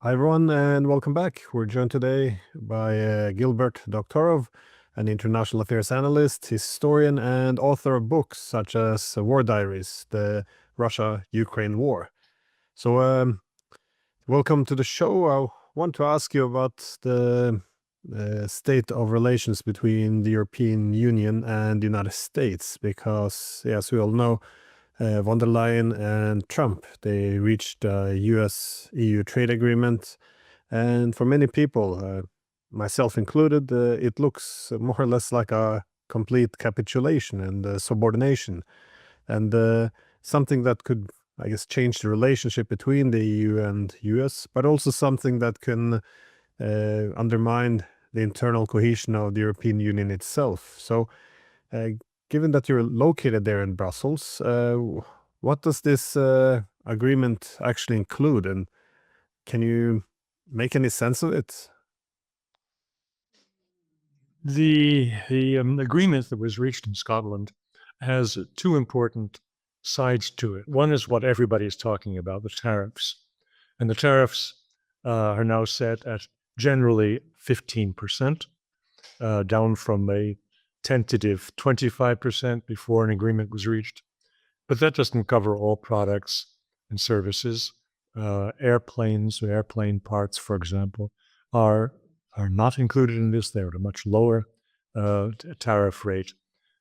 Hi, everyone, and welcome back. We're joined today by Gilbert Doctorow, an international affairs analyst, historian, and author of books such as War Diaries, the Russia-Ukraine War. So, welcome to the show. I want to ask you about the state of relations between the European Union and the United States, because, as we all know, von der Leyen and Trump, they reached a US-EU trade agreement. And for many people, myself included, it looks more or less like a complete capitulation and subordination, and something that could, I guess, change the relationship between the EU and US, but also something that can undermine the internal cohesion of the European Union itself. So, uh, given that you're located there in Brussels, what does this agreement actually include, and can you make any sense of it? The agreement that was reached in Scotland has two important sides to it. One is what everybody is talking about, the tariffs. And the tariffs are now set at generally 15%, down from a tentative 25% before an agreement was reached. But that doesn't cover all products and services. Airplanes or airplane parts, for example, are not included in this. They're at a much lower tariff rate.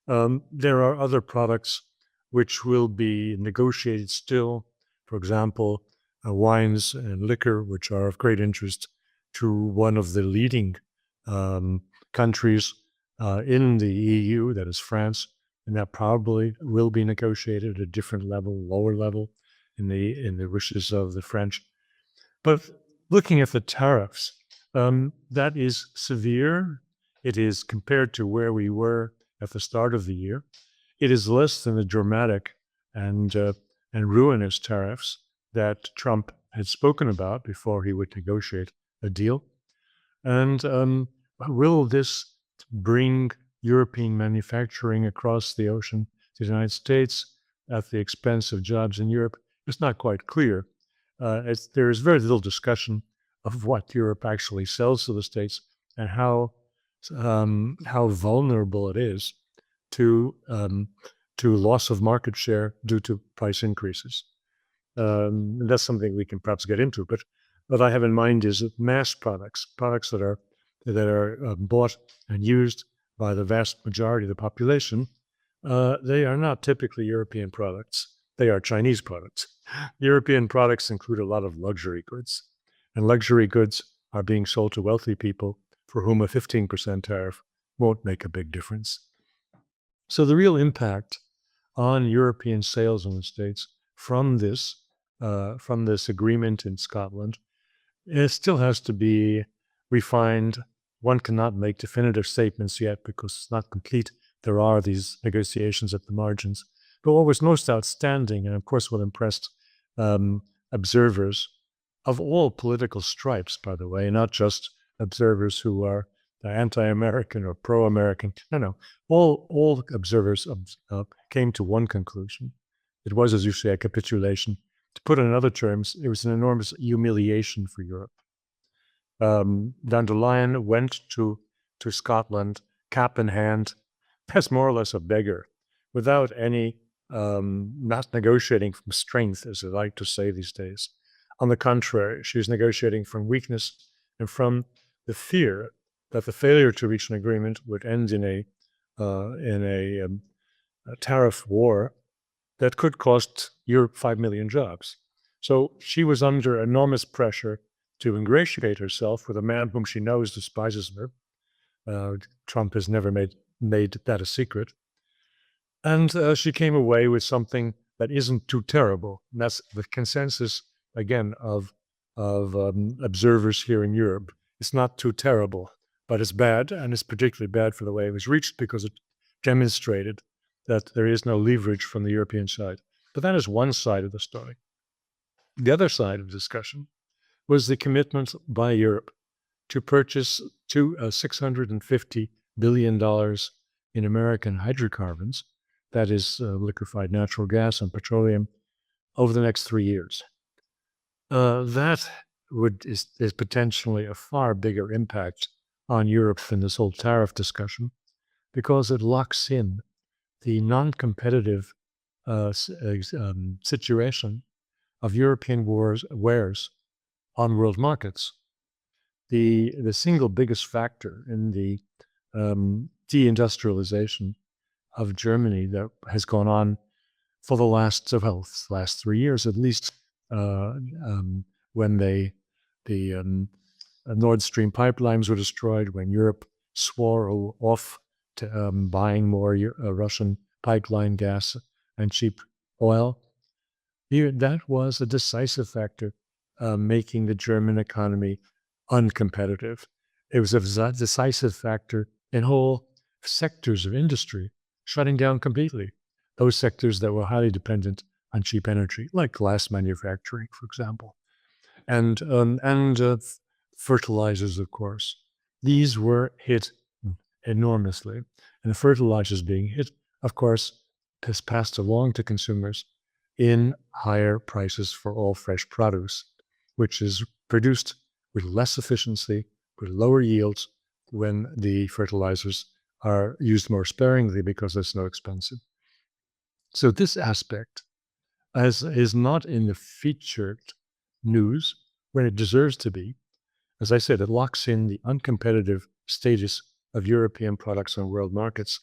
There are other products which will be negotiated still. For example, wines and liquor, which are of great interest to one of the leading countries in the EU, that is France, and that probably will be negotiated at a different level, lower level, in the wishes of the French. But looking at the tariffs, that is severe. It is compared to where we were at the start of the year. It is less than the dramatic and ruinous tariffs that Trump had spoken about before he would negotiate a deal. And will this bring European manufacturing across the ocean to the United States at the expense of jobs in Europe? It's not quite clear. There is very little discussion of what Europe actually sells to the States and how vulnerable it is to loss of market share due to price increases. That's something we can perhaps get into. But what I have in mind is that mass products that are bought and used by the vast majority of the population, they are not typically European products. They are Chinese products. European products include a lot of luxury goods, and luxury goods are being sold to wealthy people for whom a 15% tariff won't make a big difference. So the real impact on European sales in the States from this agreement in Scotland, it still has to be refined. One cannot make definitive statements yet because it's not complete. There are these negotiations at the margins. But what was most outstanding, and of course what impressed observers of all political stripes, by the way, not just observers who are anti-American or pro-American. No. All observers came to one conclusion. It was, as you say, a capitulation. To put it in other terms, it was an enormous humiliation for Europe. Von der Leyen went to Scotland, cap in hand, as more or less a beggar, without any, not negotiating from strength, as they like to say these days. On the contrary, she was negotiating from weakness and from the fear that the failure to reach an agreement would end in a tariff war that could cost Europe 5 million jobs. So she was under enormous pressure to ingratiate herself with a man whom she knows despises her. Trump has never made that a secret. And she came away with something that isn't too terrible. And that's the consensus, again, of observers here in Europe. It's not too terrible, but it's bad, and it's particularly bad for the way it was reached because it demonstrated that there is no leverage from the European side. But that is one side of the story. The other side of the discussion was the commitment by Europe to purchase $650 billion in American hydrocarbons, that is liquefied natural gas and petroleum, over the next 3 years. That is potentially a far bigger impact on Europe than this whole tariff discussion, because it locks in the non-competitive situation of European wares on world markets. The single biggest factor in the deindustrialization of Germany that has gone on for the last 3 years at least, when the Nord Stream pipelines were destroyed, when Europe swore off to buying more Russian pipeline gas and cheap oil. That was a decisive factor making the German economy uncompetitive. It was a decisive factor in whole sectors of industry shutting down completely. Those sectors that were highly dependent on cheap energy, like glass manufacturing, for example, and fertilizers, of course. These were hit enormously, and the fertilizers being hit, of course, has passed along to consumers in higher prices for all fresh produce, which is produced with less efficiency, with lower yields when the fertilizers are used more sparingly because they're so expensive. So this aspect is not in the featured news when it deserves to be. As I said, it locks in the uncompetitive status of European products on world markets.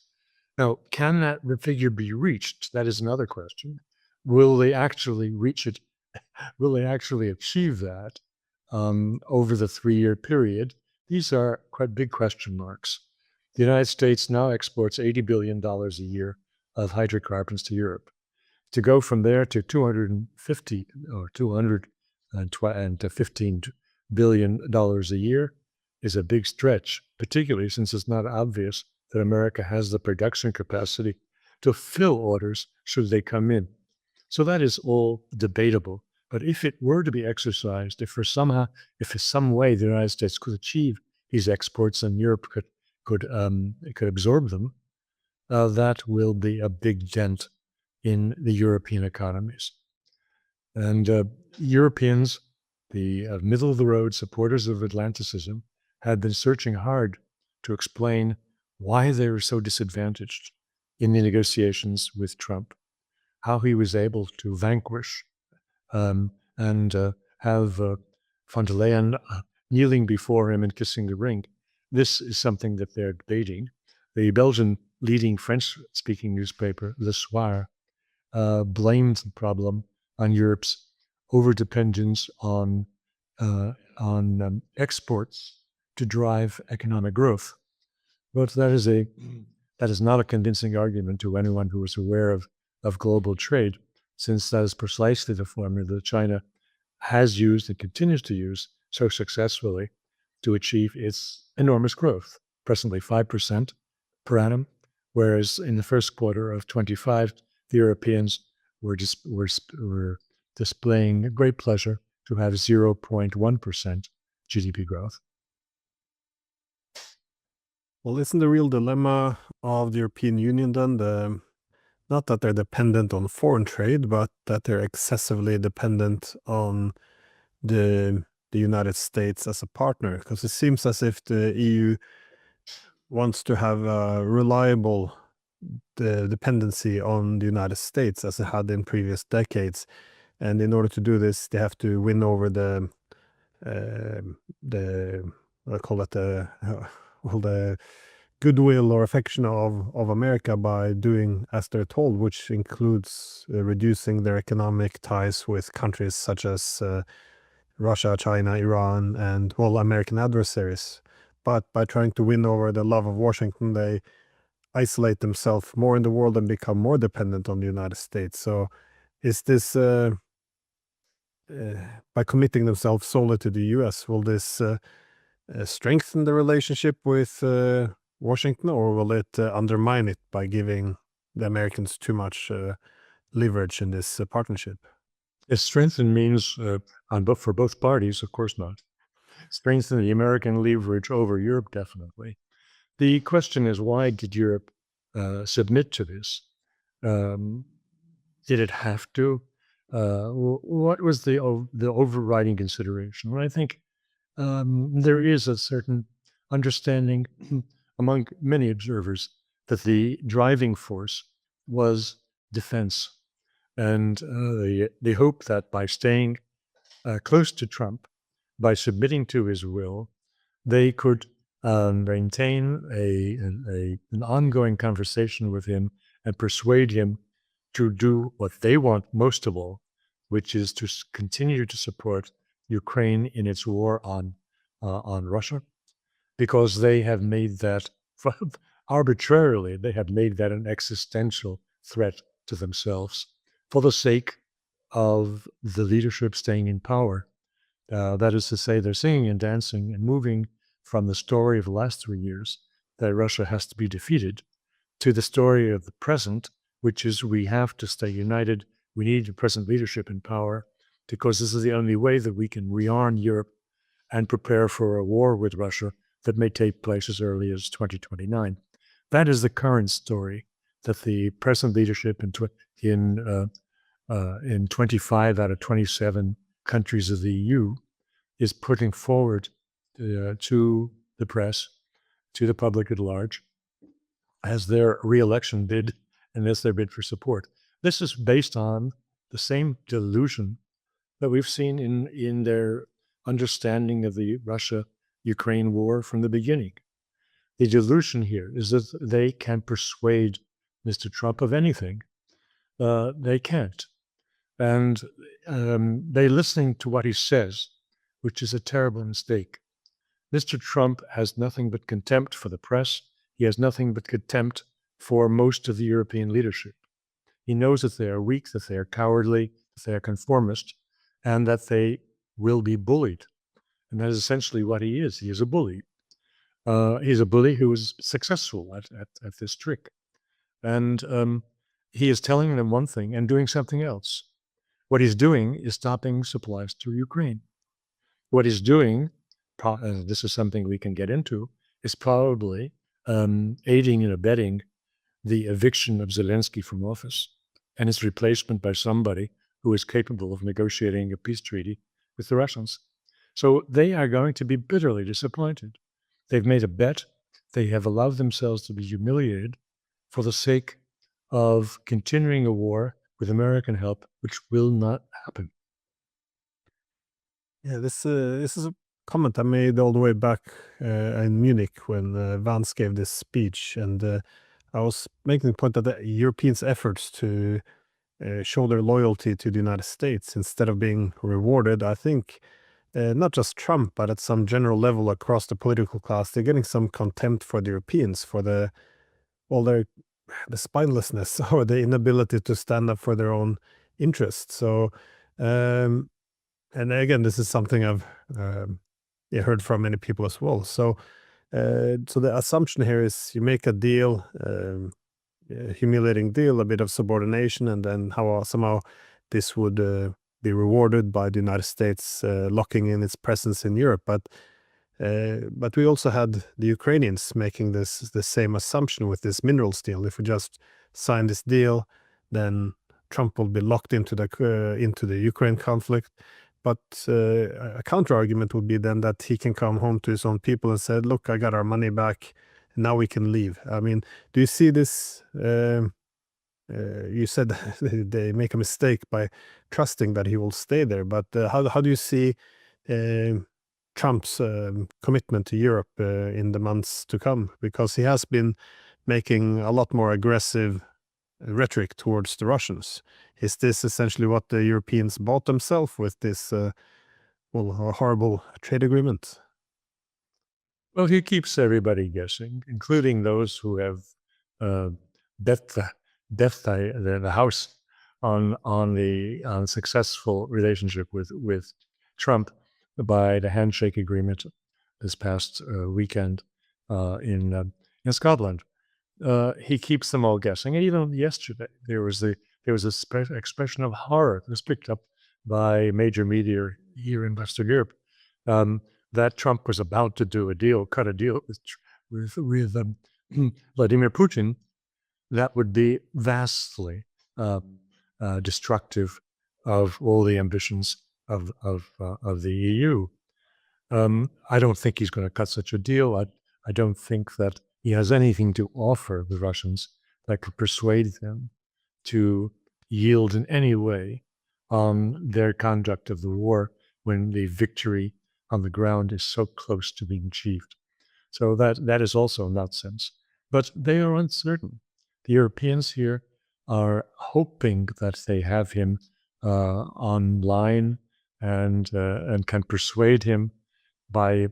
Now, can that figure be reached? That is another question. Will they actually reach it? Will they actually achieve that over the 3-year period? These are quite big question marks. The United States now exports $80 billion a year of hydrocarbons to Europe. To go from there to 250 or $215 billion a year is a big stretch, particularly since it's not obvious that America has the production capacity to fill orders should they come in. So that is all debatable. But if it were to be exercised, if in some way the United States could achieve these exports and Europe could absorb them, that will be a big dent in the European economies. And Europeans, the middle-of-the-road supporters of Atlanticism, had been searching hard to explain why they were so disadvantaged in the negotiations with Trump, how he was able to vanquish and have von der Leyen kneeling before him and kissing the ring. This is something that they're debating. The Belgian leading French-speaking newspaper, Le Soir, blamed the problem on Europe's overdependence on exports to drive economic growth. But that is not a convincing argument to anyone who is aware of global trade, since that is precisely the formula that China has used and continues to use so successfully to achieve its enormous growth, presently 5% per annum, whereas in the first quarter of 25, the Europeans were displaying great pleasure to have 0.1% GDP growth. Well, isn't the real dilemma of the European Union then not that they're dependent on foreign trade, but that they're excessively dependent on the United States as a partner? Because it seems as if the EU wants to have a reliable dependency on the United States as it had in previous decades. And in order to do this, they have to win over the I call it the goodwill or affection of America by doing as they're told, which includes reducing their economic ties with countries such as Russia, China, Iran, and American adversaries. But by trying to win over the love of Washington, they isolate themselves more in the world and become more dependent on the United States. So is this by committing themselves solely to the US, will this strengthen the relationship with Washington, or will it undermine it by giving the Americans too much leverage in this partnership? Strengthen means for both parties, of course not. Strengthen the American leverage over Europe, definitely. The question is, why did Europe submit to this? Did it have to? what was the overriding consideration? Well, I think there is a certain understanding among many observers that the driving force was defense. And they hope that by staying close to Trump, by submitting to his will, they could maintain an ongoing conversation with him and persuade him to do what they want most of all, which is to continue to support Ukraine in its war on Russia, because they have made that arbitrarily, they have made that an existential threat to themselves for the sake of the leadership staying in power. That is to say, they're singing and dancing and moving from the story of the last 3 years that Russia has to be defeated to the story of the present, which is we have to stay united. We need the present leadership in power because this is the only way that we can rearm Europe and prepare for a war with Russia that may take place as early as 2029. That is the current story that the present leadership in 25 out of 27 countries of the EU is putting forward to the press, to the public at large, as their re-election bid and as their bid for support. This is based on the same delusion that we've seen in their understanding of the Russia-Ukraine war from the beginning. The delusion here is that they can persuade Mr. Trump of anything. They can't. And they're listening to what he says, which is a terrible mistake. Mr. Trump has nothing but contempt for the press. He has nothing but contempt for most of the European leadership. He knows that they are weak, that they are cowardly, that they are conformist, and that they will be bullied. And that is essentially what he is. He is a bully. He's a bully who is successful at this trick. And he is telling them one thing and doing something else. What he's doing is stopping supplies to Ukraine. What he's doing, and this is something we can get into, is probably aiding and abetting the eviction of Zelensky from office and his replacement by somebody who is capable of negotiating a peace treaty with the Russians. So they are going to be bitterly disappointed. They've made a bet. They have allowed themselves to be humiliated for the sake of continuing a war with American help, which will not happen. Yeah, this is a comment I made all the way back in Munich when Vance gave this speech, and I was making the point that the Europeans' efforts to show their loyalty to the United States instead of being rewarded, I think, not just Trump, but at some general level across the political class, they're getting some contempt for the Europeans for the spinelessness or the inability to stand up for their own interests. So, and again, this is something I've heard from many people as well. So, so the assumption here is you make a deal, a humiliating deal, a bit of subordination, and then how somehow this would be rewarded by the United States locking in its presence in Europe. But we also had the Ukrainians making the same assumption with this minerals deal. If we just sign this deal, then Trump will be locked into the Ukraine conflict. But a counter argument would be then that he can come home to his own people and say, "Look, I got our money back. Now we can leave." I mean, do you see this? You said they make a mistake by trusting that he will stay there. But how do you see Trump's commitment to Europe in the months to come? Because he has been making a lot more aggressive rhetoric towards the Russians. Is this essentially what the Europeans bought themselves with this horrible trade agreement? Well, he keeps everybody guessing, including those who have bet the house on successful relationship with Trump by the handshake agreement this past weekend in Scotland. He keeps them all guessing. And even yesterday, there was a expression of horror that was picked up by major media here in Western Europe that Trump was about to do cut a deal with Vladimir Putin that would be vastly destructive of all the ambitions of the EU. I don't think he's going to cut such a deal. I don't think that he has anything to offer the Russians that could persuade them to yield in any way on their conduct of the war when the victory on the ground is so close to being achieved. So that is also nonsense. But they are uncertain. The Europeans here are hoping that they have him online and can persuade him by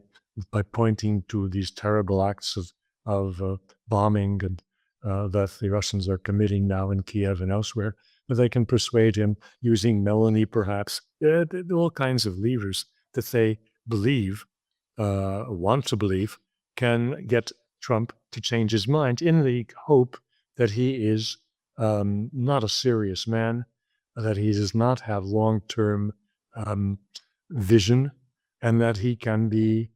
pointing to these terrible acts of bombing and that the Russians are committing now in Kiev and elsewhere. But they can persuade him using Melanie, perhaps, all kinds of levers that they believe, want to believe, can get Trump to change his mind in the hope that he is not a serious man, that he does not have long-term vision, and that he can be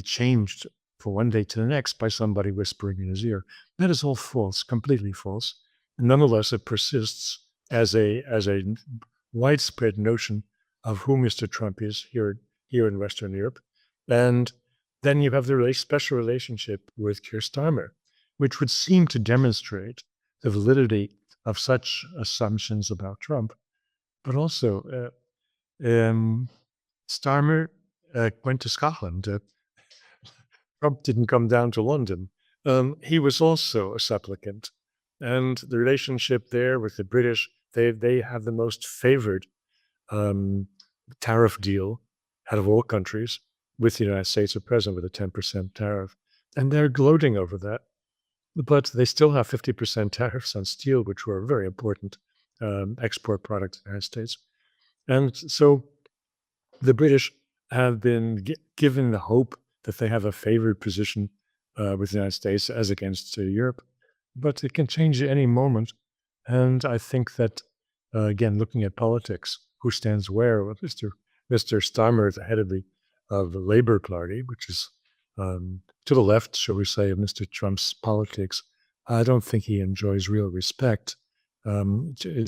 changed from one day to the next by somebody whispering in his ear. That is all false, completely false. Nonetheless, it persists as a widespread notion of who Mr. Trump is here in Western Europe. And then you have the special relationship with Keir Starmer, which would seem to demonstrate the validity of such assumptions about Trump. But also, Starmer went to Scotland. Trump didn't come down to London. He was also a supplicant. And the relationship there with the British, they have the most favored tariff deal out of all countries with the United States at present, with a 10% tariff. And they're gloating over that. But they still have 50% tariffs on steel, which were a very important export product to the United States. And so the British have been given the hope that they have a favored position with the United States as against Europe. But it can change at any moment. And I think that, again, looking at politics, who stands where? Well, Mr. Starmer is the head of the Labour Party, which is to the left, shall we say, of Mr. Trump's politics. I don't think he enjoys real respect.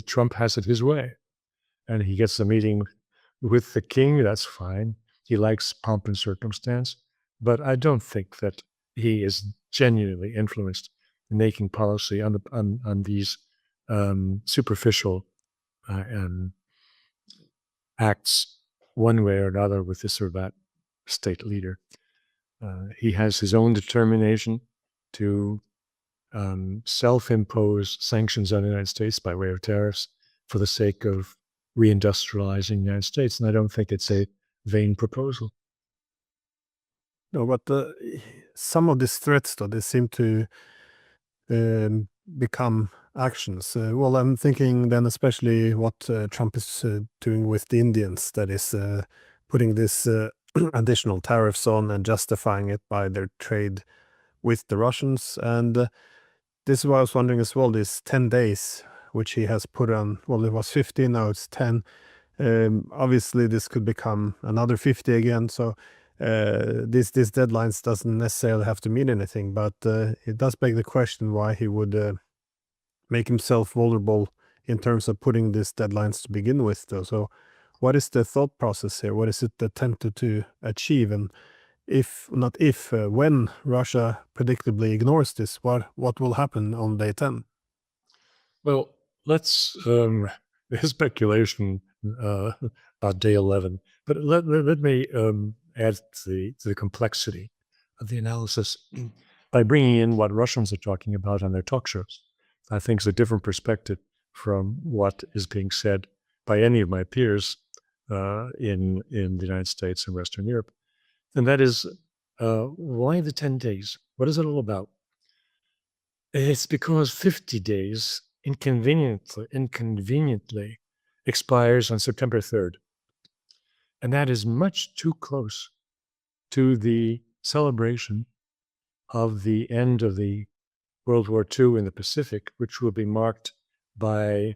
Trump has it his way. And he gets a meeting with the king, that's fine. He likes pomp and circumstance. But I don't think that he is genuinely influenced in making policy on these superficial acts one way or another with this or that state leader. He has his own determination to self-impose sanctions on the United States by way of tariffs for the sake of reindustrializing the United States. And I don't think it's a vain proposal. No, but some of these threats, though, they seem to become actions. Well, I'm thinking then especially what Trump is doing with the Indians, that is putting this additional tariffs on and justifying it by their trade with the Russians. And this is why I was wondering as well, these 10 days, which he has put on, well, it was 15, now it's 10. Obviously, this could become another 50 again. So these deadlines doesn't necessarily have to mean anything, but it does beg the question why he would make himself vulnerable in terms of putting these deadlines to begin with, though. So what is the thought process here? What is it attempted to achieve? And when Russia predictably ignores this, what will happen on day 10? Well, let's there's speculation about day 11, but let me add to the complexity of the analysis by bringing in what Russians are talking about on their talk shows. I think it's a different perspective from what is being said by any of my peers in the United States and Western Europe. And that is, why the 10 days? What is it all about? It's because 50 days inconveniently expires on September 3rd. And that is much too close to the celebration of the end of the World War II in the Pacific, which will be marked by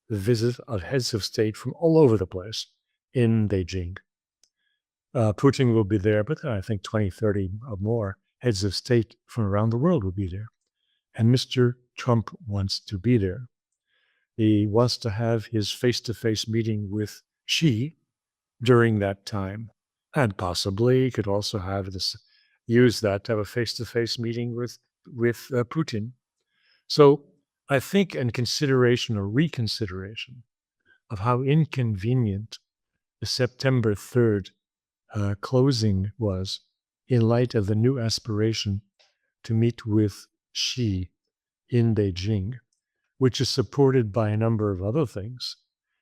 the visit of heads of state from all over the place in Beijing. Putin will be there, but I think 20, 30 or more heads of state from around the world will be there. And Mr. Trump wants to be there. He wants to have his face-to-face meeting with Xi during that time, and possibly he could also use that to have a face-to-face meeting with Putin. So I think in consideration or reconsideration of how inconvenient the September 3rd closing was in light of the new aspiration to meet with Xi in Beijing, which is supported by a number of other things,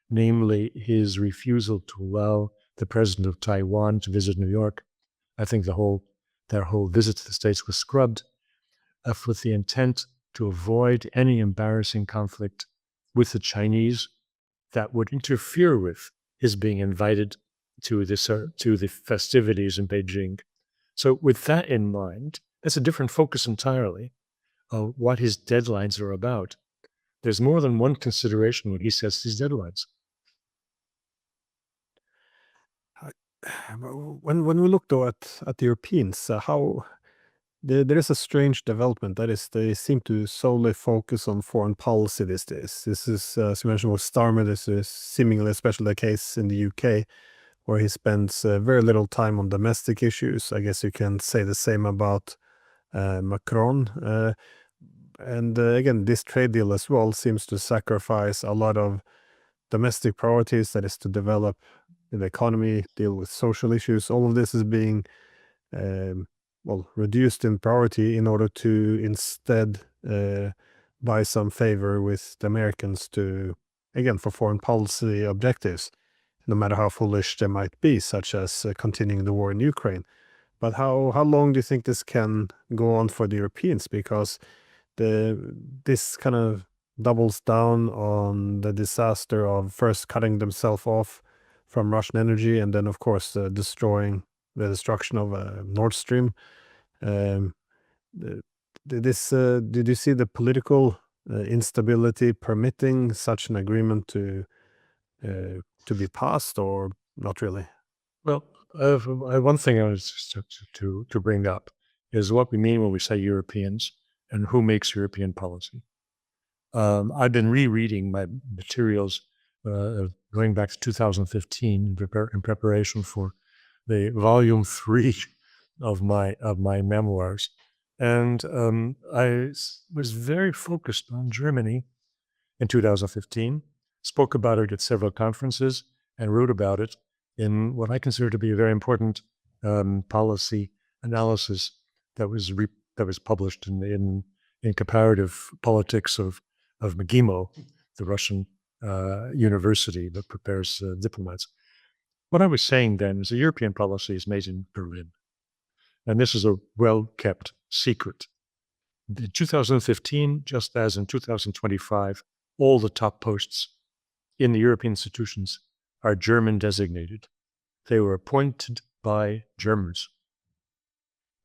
namely his refusal to allow the president of Taiwan to visit New York. I think their whole visit to the States was scrubbed with the intent to avoid any embarrassing conflict with the Chinese that would interfere with his being invited to the festivities in Beijing. So with that in mind, that's a different focus entirely of what his deadlines are about. There's more than one consideration when he sets these deadlines. When we look though at the Europeans, how there is a strange development. That is, they seem to solely focus on foreign policy these days. This is, as you mentioned, with Starmer, this is seemingly especially the case in the UK, where he spends very little time on domestic issues. I guess you can say the same about Macron. And again, this trade deal as well seems to sacrifice a lot of domestic priorities, that is to develop the economy, deal with social issues. All of this is being reduced in priority in order to instead buy some favor with the Americans to, again, for foreign policy objectives, no matter how foolish they might be, such as continuing the war in Ukraine. But how long do you think this can go on for the Europeans? Because this kind of doubles down on the disaster of first cutting themselves off from Russian energy, and then, of course, destroying the destruction of Nord Stream. Did you see the political instability permitting such an agreement to be passed, or not really? Well, one thing I was to bring up is what we mean when we say Europeans and who makes European policy. I've been rereading my materials going back to 2015 in preparation for the volume 3 of my memoirs, and I was very focused on Germany in 2015. Spoke about it at several conferences and wrote about it in what I consider to be a very important policy analysis that was published in comparative politics of McGimo, the Russian university that prepares diplomats. What I was saying then is the European policy is made in Berlin, and this is a well-kept secret. In 2015, just as in 2025, all the top posts in the European institutions are German designated. They were appointed by Germans.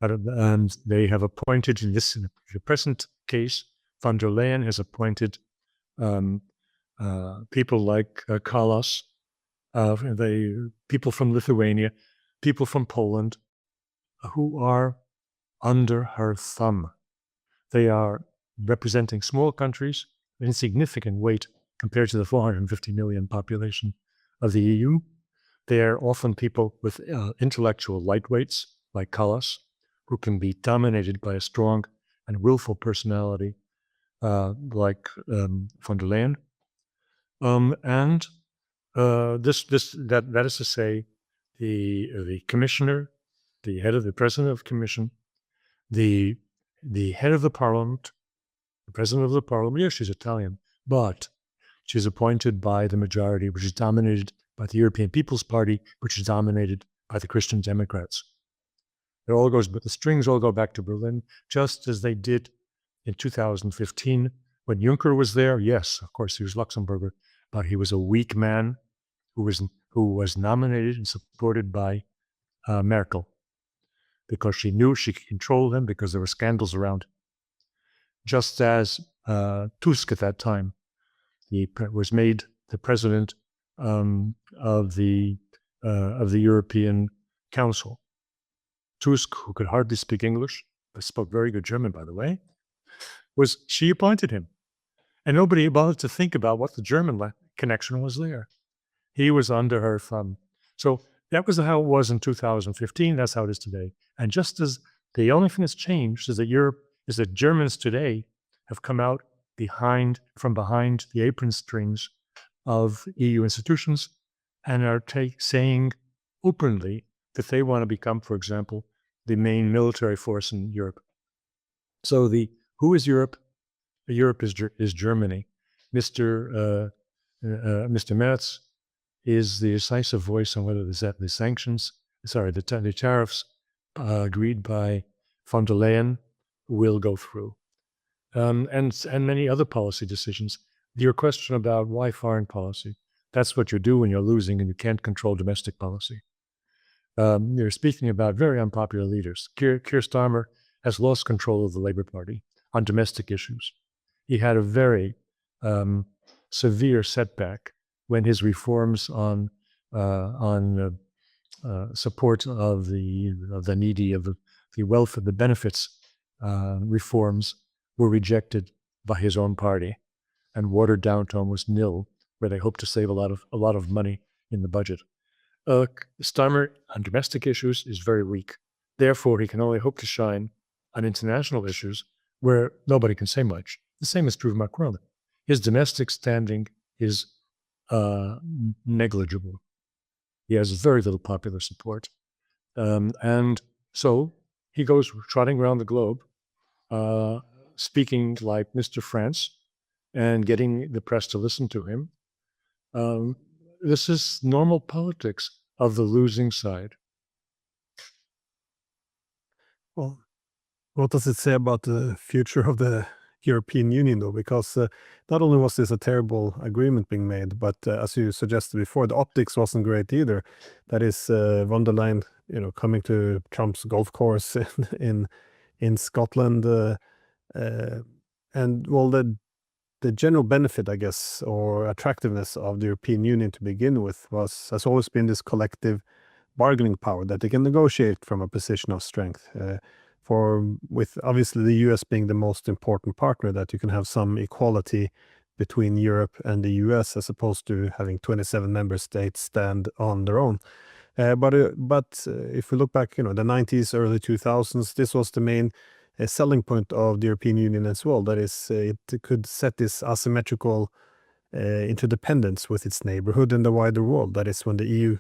And they have appointed, in the present case, von der Leyen has appointed people like Kallas, people from Lithuania, people from Poland, who are under her thumb. They are representing small countries, insignificant weight compared to the 450 million population of the EU. They are often people with intellectual lightweights, like Kallas, who can be dominated by a strong and willful personality, like von der Leyen. That is to say, the commissioner, the head of the president of the commission, the head of the parliament, the president of the parliament. Yes, she's Italian, but she's appointed by the majority, which is dominated by the European People's Party, which is dominated by the Christian Democrats. But the strings all go back to Berlin, just as they did in 2015 when Juncker was there. Yes, of course, he was Luxembourger, but he was a weak man who was nominated and supported by Merkel, because she knew she could control him because there were scandals around. Just as Tusk at that time, he was made the president of the European Council. Tusk, who could hardly speak English, but spoke very good German, by the way, she appointed him. And nobody bothered to think about what the German connection was there. He was under her thumb. So that was how it was in 2015. That's how it is today. And just as the only thing that's changed is that Germans today have come out from behind the apron strings of EU institutions and are saying openly that they want to become, for example, the main military force in Europe. So who is Europe? Europe is Germany. Mr. Merz is the decisive voice on whether the sanctions, the tariffs agreed by von der Leyen will go through, and many other policy decisions. Your question about why foreign policy? That's what you do when you're losing and you can't control domestic policy. You're speaking about very unpopular leaders. Keir Starmer has lost control of the Labour Party on domestic issues. He had a very severe setback when his reforms on support of the needy, of the wealth, of the benefits reforms were rejected by his own party, and watered down to almost nil, where they hoped to save a lot of money in the budget. Starmer on domestic issues is very weak. Therefore, he can only hope to shine on international issues where nobody can say much. The same is true of Macron. His domestic standing is negligible. He has very little popular support. And so he goes trotting around the globe, speaking like Mr. France and getting the press to listen to him. This is normal politics of the losing side. Well, what does it say about the future of the European Union, though? Because not only was this a terrible agreement being made, but as you suggested before, the optics wasn't great either. That is, von der Leyen, coming to Trump's golf course in Scotland, and well, the general benefit, I guess, or attractiveness of the European Union to begin with has always been this collective bargaining power, that they can negotiate from a position of strength. With obviously the US being the most important partner, that you can have some equality between Europe and the US, as opposed to having 27 member states stand on their own. But if we look back, the 90s, early 2000s, this was the main selling point of the European Union as well. That is, it could set this asymmetrical interdependence with its neighborhood and the wider world. That is, when the EU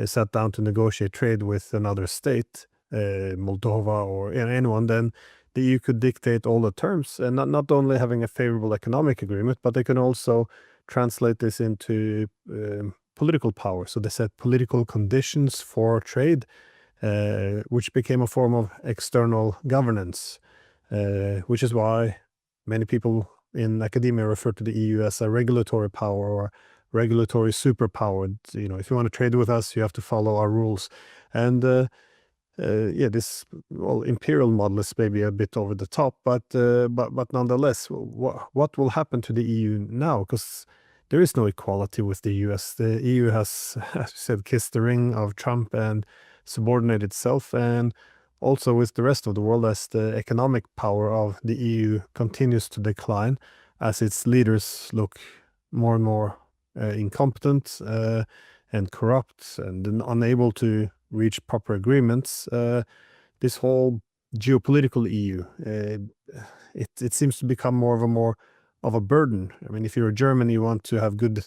sat down to negotiate trade with another state, Moldova or anyone, then the EU could dictate all the terms, and not only having a favorable economic agreement, but they can also translate this into political power. So they set political conditions for trade, which became a form of external governance, which is why many people in academia refer to the EU as a regulatory power or regulatory superpower. If you want to trade with us, you have to follow our rules. And this imperial model is maybe a bit over the top, but nonetheless, what will happen to the EU now? Because there is no equality with the US. The EU has, as you said, kissed the ring of Trump and subordinated itself, and also with the rest of the world, as the economic power of the EU continues to decline, as its leaders look more and more incompetent and corrupt and unable to reach proper agreements. This whole geopolitical EU, it seems to become more of a burden. I mean, if you're Germany, you want to have good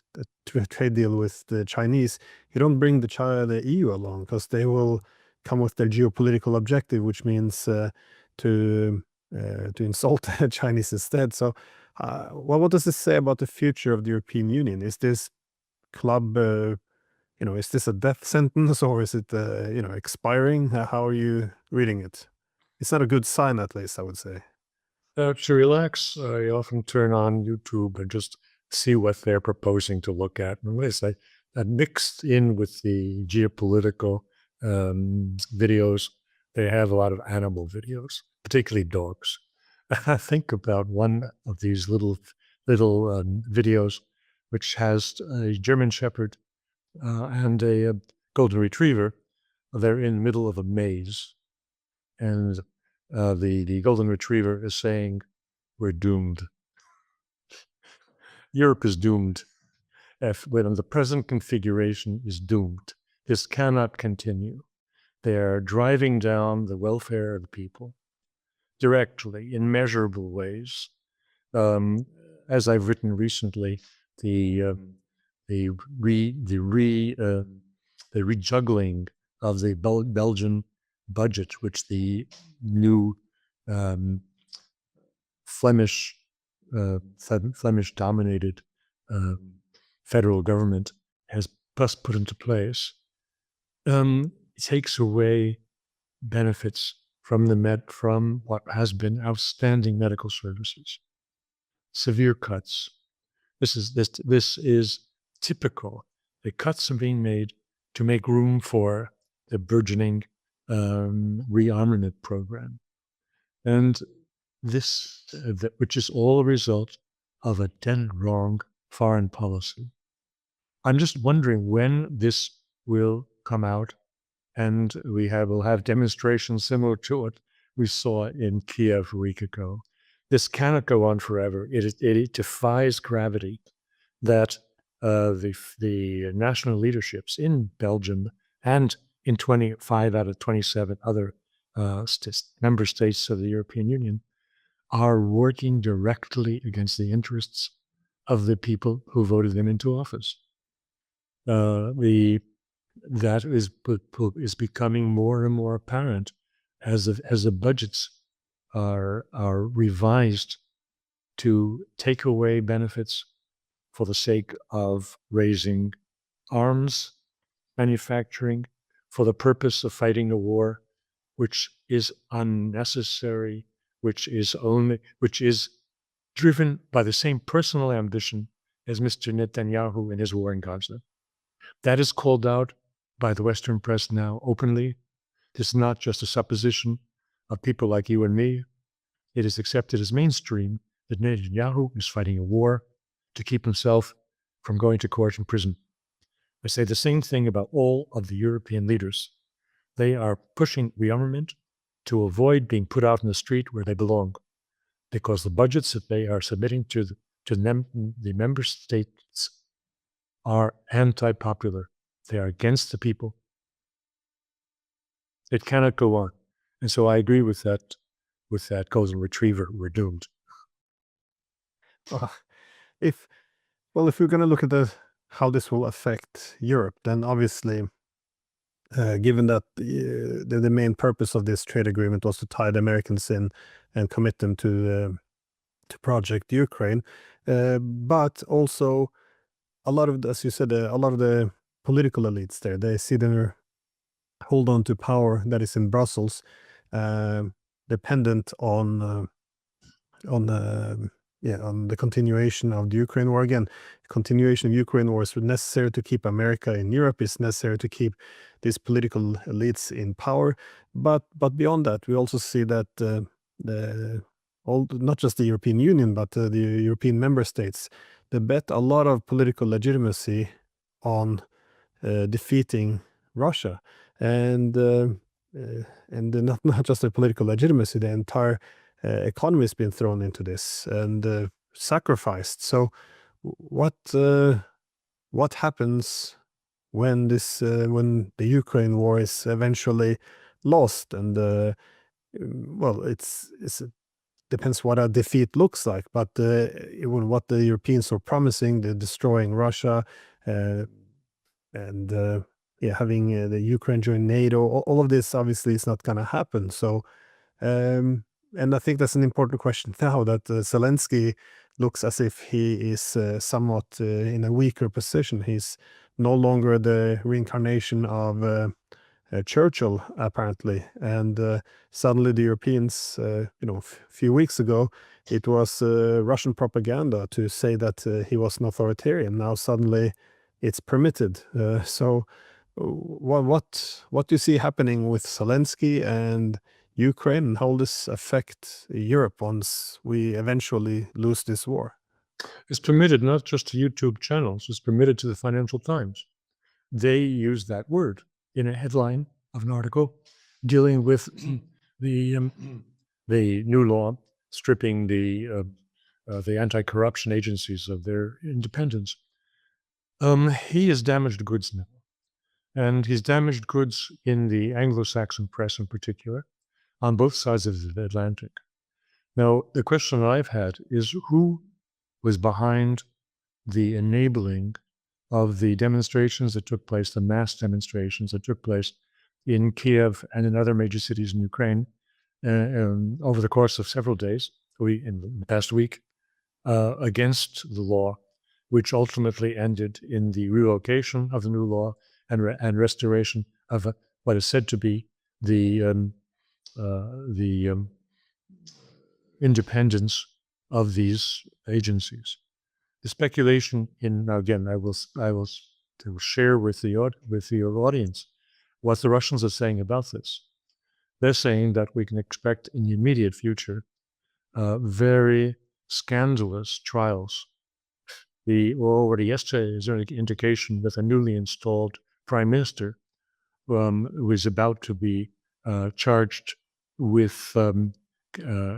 trade deal with the Chinese, you don't bring the EU along, because they will come with their geopolitical objective, which means to insult the Chinese instead. So, what does this say about the future of the European Union? Is this club, is this a death sentence, or is it, expiring? How are you reading it? It's not a good sign, at least, I would say. To relax, I often turn on YouTube and just see what they're proposing to look at. And it's like that mixed in with the geopolitical videos, they have a lot of animal videos, particularly dogs. I think about one of these little videos, which has a German Shepherd and a Golden Retriever. They're in the middle of a maze, and the Golden Retriever is saying, "We're doomed." Europe is doomed. When the present configuration is doomed, this cannot continue. They are driving down the welfare of the people directly in measurable ways. As I've written recently, the rejuggling of the Belgian budget, which the new Flemish-dominated federal government has just put into place, takes away benefits from what has been outstanding medical services. Severe cuts. This is typical. The cuts are being made to make room for the burgeoning rearmament program, and which is all a result of a dead wrong foreign policy. I'm just wondering when this will come out, and will have demonstrations similar to what we saw in Kiev a week ago. This cannot go on forever. It defies gravity that the national leaderships in Belgium and in 25 out of 27 other member states of the European Union are working directly against the interests of the people who voted them into office. That is becoming more and more apparent as the budgets are revised to take away benefits for the sake of raising arms manufacturing for the purpose of fighting a war which is unnecessary, which is driven by the same personal ambition as Mr. Netanyahu in his war in Gaza. That is called out by the Western press now openly. This is not just a supposition of people like you and me. It is accepted as mainstream that Netanyahu is fighting a war to keep himself from going to court and prison. I say the same thing about all of the European leaders. They are pushing rearmament to avoid being put out in the street where they belong, because the budgets that they are submitting to the member states are anti-popular. They are against the people. It cannot go on. And so I agree with that golden retriever. We're doomed. If we're going to look at how this will affect Europe, then obviously, given that the main purpose of this trade agreement was to tie the Americans in and commit them to Project Ukraine, but also a lot of, as you said, a lot of the political elites there, they see their hold on to power that is in Brussels, dependent on the continuation of the Ukraine war. Again, continuation of Ukraine war is necessary to keep America in Europe. It's necessary to keep these political elites in power. But beyond that, we also see that not just the European Union, but the European member states, they bet a lot of political legitimacy on defeating Russia, and not just the political legitimacy, the entire economy has been thrown into this and sacrificed. So what happens when when the Ukraine war is eventually lost? And well, it depends what a defeat looks like, but even what the Europeans are promising, the destroying Russia, and having the Ukraine join NATO, all of this obviously is not going to happen. So and I think that's an important question now, that Zelensky looks as if he is somewhat in a weaker position. He's no longer the reincarnation of Churchill, apparently. And suddenly the Europeans, a few weeks ago, it was Russian propaganda to say that he was an authoritarian. Now suddenly it's permitted. So what do you see happening with Zelensky and Ukraine, and how will this affect Europe once we eventually lose this war? It's permitted not just to YouTube channels, it's permitted to the Financial Times. They use that word in a headline of an article dealing with the new law stripping the the anti-corruption agencies of their independence. He is damaged goods now. And he's damaged goods in the Anglo-Saxon press in particular, on both sides of the Atlantic. Now, the question I've had is who was behind the enabling of the demonstrations that took place, the mass demonstrations that took place in Kiev and in other major cities in Ukraine over the course of several days, in the past week, against the law, which ultimately ended in the relocation of the new law and restoration of what is said to be the independence of these agencies. The speculation now again, I will share with your audience what the Russians are saying about this. They're saying that we can expect in the immediate future very scandalous trials. Already yesterday is an indication that a newly installed prime minister who is about to be charged with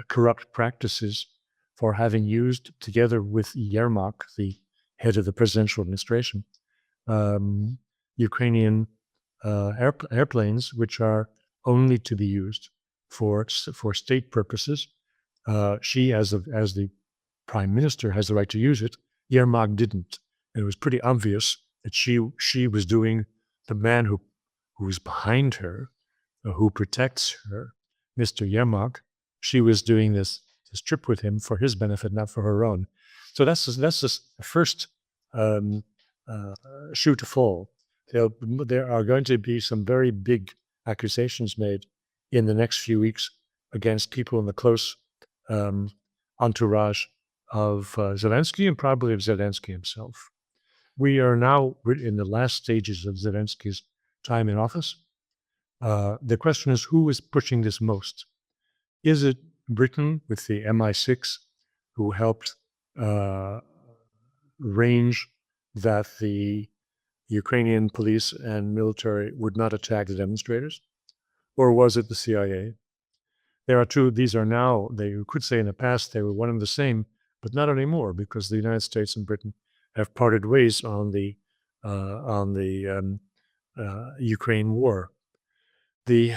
corrupt practices for having used, together with Yermak, the head of the presidential administration, Ukrainian airplanes, which are only to be used for state purposes. She, as the prime minister, has the right to use it. Yermak didn't. And it was pretty obvious that she was doing, the man who is behind her, who protects her, Mr. Yermak, she was doing this trip with him for his benefit, not for her own. So that's the first shoe to fall. There are going to be some very big accusations made in the next few weeks against people in the close entourage of Zelensky and probably of Zelensky himself. We are now in the last stages of Zelensky's time in office. The question is, who is pushing this most? Is it Britain with the MI6, who helped arrange that the Ukrainian police and military would not attack the demonstrators? Or was it the CIA? There are two. These are now, you could say in the past they were one and the same, but not anymore, because the United States and Britain have parted ways on the Ukraine war.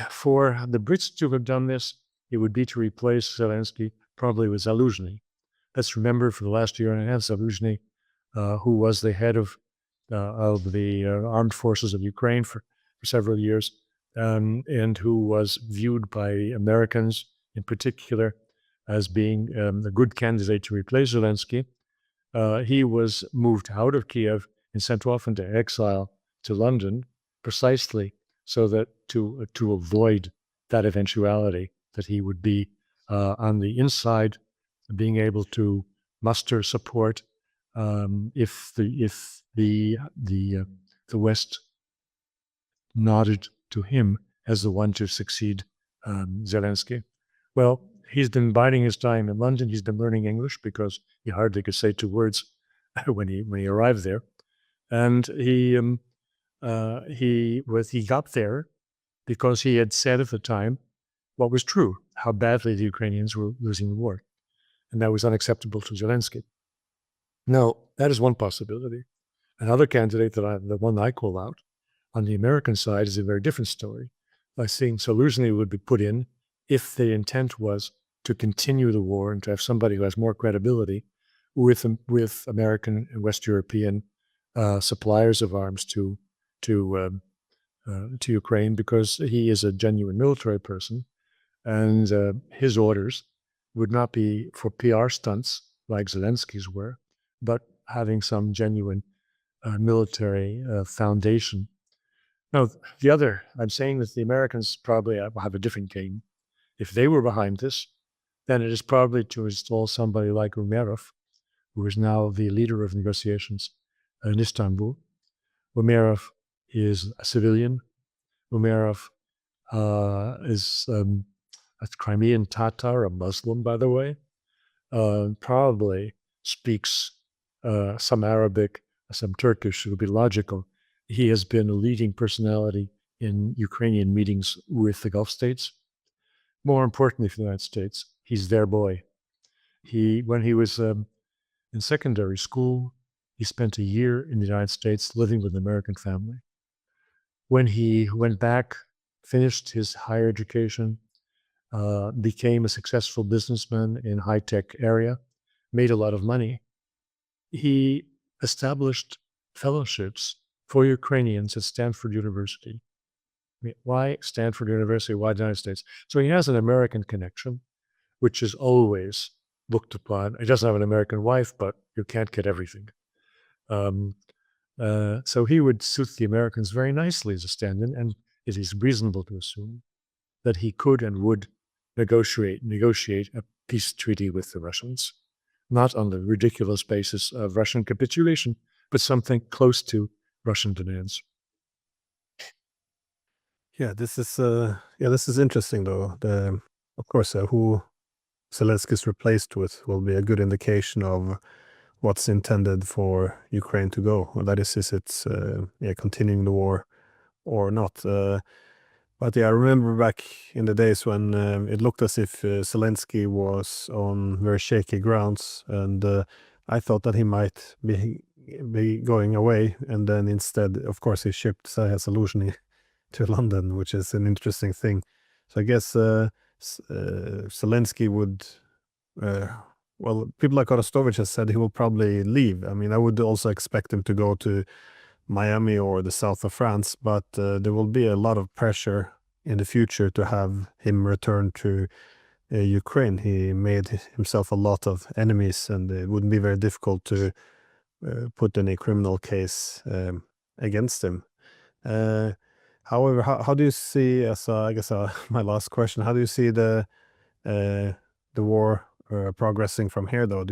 For the Brits to have done this, it would be to replace Zelensky probably with Zaluzhny. Let's remember, for the last year and a half, Zaluzhny, who was the head of the armed forces of Ukraine for several years, and who was viewed by Americans in particular as being a good candidate to replace Zelensky. He was moved out of Kiev and sent off into exile to London, precisely so that to avoid that eventuality, that he would be on the inside, being able to muster support if the West nodded to him as the one to succeed Zelensky. Well, he's been biding his time in London. He's been learning English because he hardly could say two words when he arrived there, and he got there because he had said at the time what was true, how badly the Ukrainians were losing the war, and that was unacceptable to Zelensky. Now, that is one possibility. Another candidate, the one I call out on the American side, is a very different story. I think Zaluzhny would be put in if the intent was to continue the war and to have somebody who has more credibility with American and West European suppliers of arms to Ukraine, because he is a genuine military person, and his orders would not be for PR stunts like Zelensky's were, but having some genuine military foundation. Now, I'm saying that the Americans probably have a different game. If they were behind this, then it is probably to install somebody like Umerov, who is now the leader of negotiations in Istanbul. Umerov is a civilian. Umerov is a Crimean Tatar, a Muslim, by the way. Probably speaks some Arabic, some Turkish. It would be logical. He has been a leading personality in Ukrainian meetings with the Gulf states. More importantly for the United States, he's their boy. When he was in secondary school, he spent a year in the United States living with an American family. When he went back, finished his higher education, became a successful businessman in high-tech area, made a lot of money. He established fellowships for Ukrainians at Stanford University. Why Stanford University? Why the United States? So he has an American connection, which is always looked upon. He doesn't have an American wife, but you can't get everything. Um, so he would suit the Americans very nicely as a stand-in, and it is reasonable to assume that he could and would negotiate a peace treaty with the Russians, not on the ridiculous basis of Russian capitulation, but something close to Russian demands. Yeah, this is interesting though. Of course, who Zelensky is replaced with will be a good indication of what's intended for Ukraine to go. Well, that is it's continuing the war or not. But yeah, I remember back in the days when it looked as if Zelensky was on very shaky grounds, and I thought that he might be going away, and then instead, of course, he shipped Zaha Solution to London, which is an interesting thing. So I guess Zelensky would. Well, people like Orostovich has said he will probably leave. I mean, I would also expect him to go to Miami or the south of France, but there will be a lot of pressure in the future to have him return to Ukraine. He made himself a lot of enemies, and it wouldn't be very difficult to put any criminal case against him. However, how do you see, as I guess my last question, how do you see the war progressing from here, though?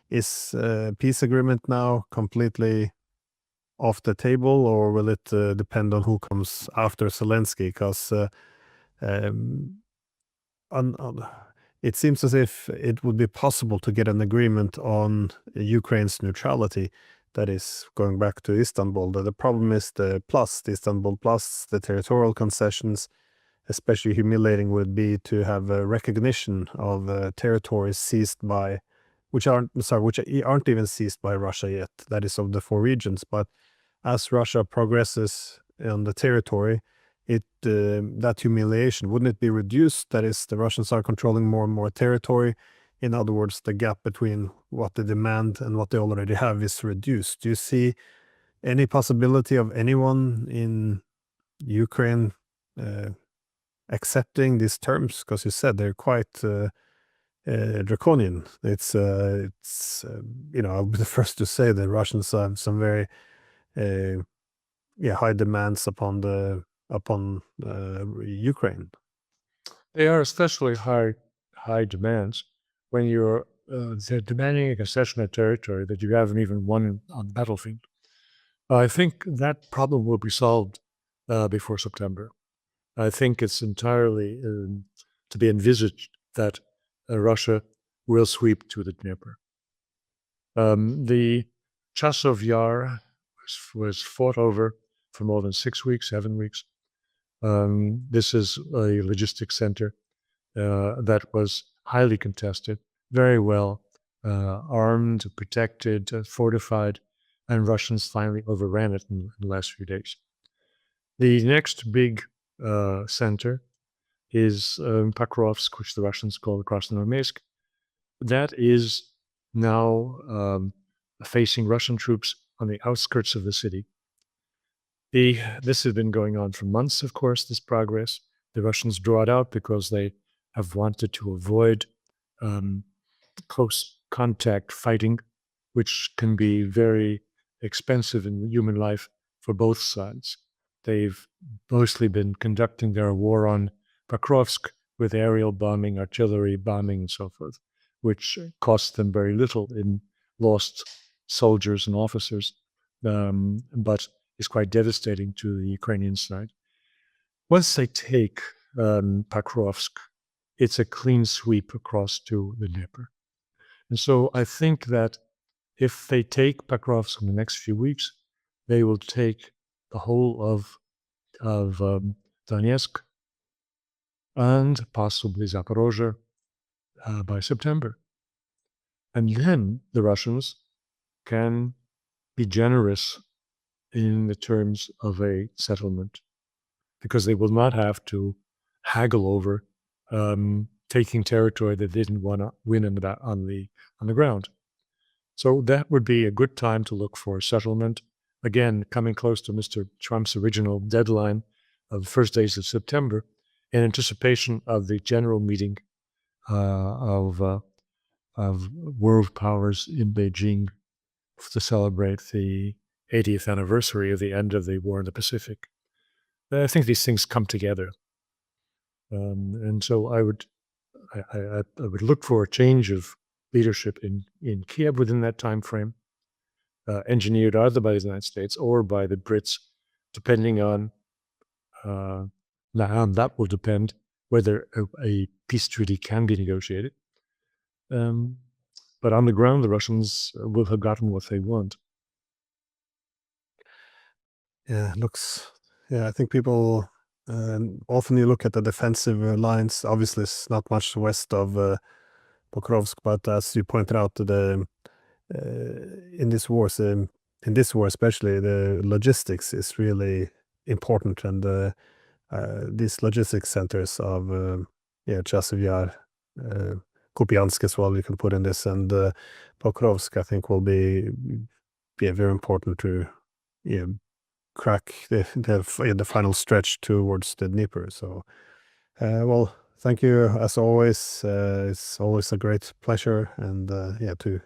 Is peace agreement now completely off the table, or will it depend on who comes after Zelensky? Because um, it seems as if it would be possible to get an agreement on Ukraine's neutrality. That is going back to Istanbul. The problem is the Istanbul Plus, the territorial concessions. Especially humiliating would be to have a recognition of territories seized by, which aren't even seized by Russia yet. That is of the four regions. But as Russia progresses on the territory, that humiliation, wouldn't it be reduced? That is, the Russians are controlling more and more territory. In other words, the gap between what they demand and what they already have is reduced. Do you see any possibility of anyone in Ukraine accepting these terms? Because you said they're quite draconian. I'll be the first to say the Russians have some very high demands upon Ukraine. They are especially high demands when you're they're demanding a concession of territory that you haven't even won on the battlefield. I think that problem will be solved before September. I think it's entirely to be envisaged that Russia will sweep to the Dnieper. The Chasov Yar was fought over for more than 6 weeks, 7 weeks. This is a logistics center that was highly contested, very well armed, protected, fortified, and Russians finally overran it in the last few days. The next big center is Pokrovsk, which the Russians call Krasnoarmeysk. That is now facing Russian troops on the outskirts of the city. This has been going on for months, of course, this progress. The Russians draw it out because they have wanted to avoid close contact fighting, which can be very expensive in human life for both sides. They've mostly been conducting their war on Pokrovsk with aerial bombing, artillery bombing, and so forth, which costs them very little in lost soldiers and officers, but is quite devastating to the Ukrainian side. Once they take Pokrovsk, it's a clean sweep across to the Dnieper. And so I think that if they take Pokrovsk in the next few weeks, they will take the whole of Donetsk and possibly Zaporozhye by September. And then the Russians can be generous in the terms of a settlement, because they will not have to haggle over taking territory that they didn't want to win on the ground. So that would be a good time to look for a settlement. Again, coming close to Mr. Trump's original deadline of the first days of September, in anticipation of the general meeting of world powers in Beijing to celebrate the 80th anniversary of the end of the war in the Pacific. I think these things come together, and so I would look for a change of leadership in Kiev within that time frame, engineered either by the United States or by the Brits, depending on that will depend whether a peace treaty can be negotiated. But on the ground, the Russians will have gotten what they want. Yeah, I think people often you look at the defensive lines. Obviously, it's not much west of Pokrovsk, but as you pointed out, in this war, especially, the logistics is really important, and these logistics centers of Chasiv Yar, Kupiansk as well, you can put in this, and Pokrovsk, I think, will be very important to crack the final stretch towards the Dnieper. So, well, thank you as always. It's always a great pleasure, and to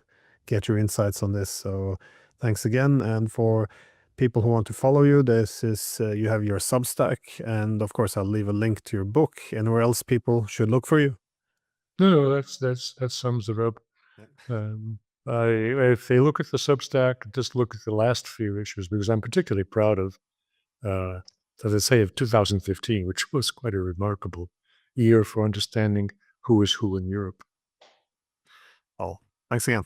get your insights on this. So, thanks again. And for people who want to follow you, this is you have your Substack, and of course, I'll leave a link to your book. Anywhere else people should look for you? No, that sums it up. If they look at the Substack, just look at the last few issues, because I'm particularly proud of, as I say, of 2015, which was quite a remarkable year for understanding who is who in Europe. Oh, thanks again.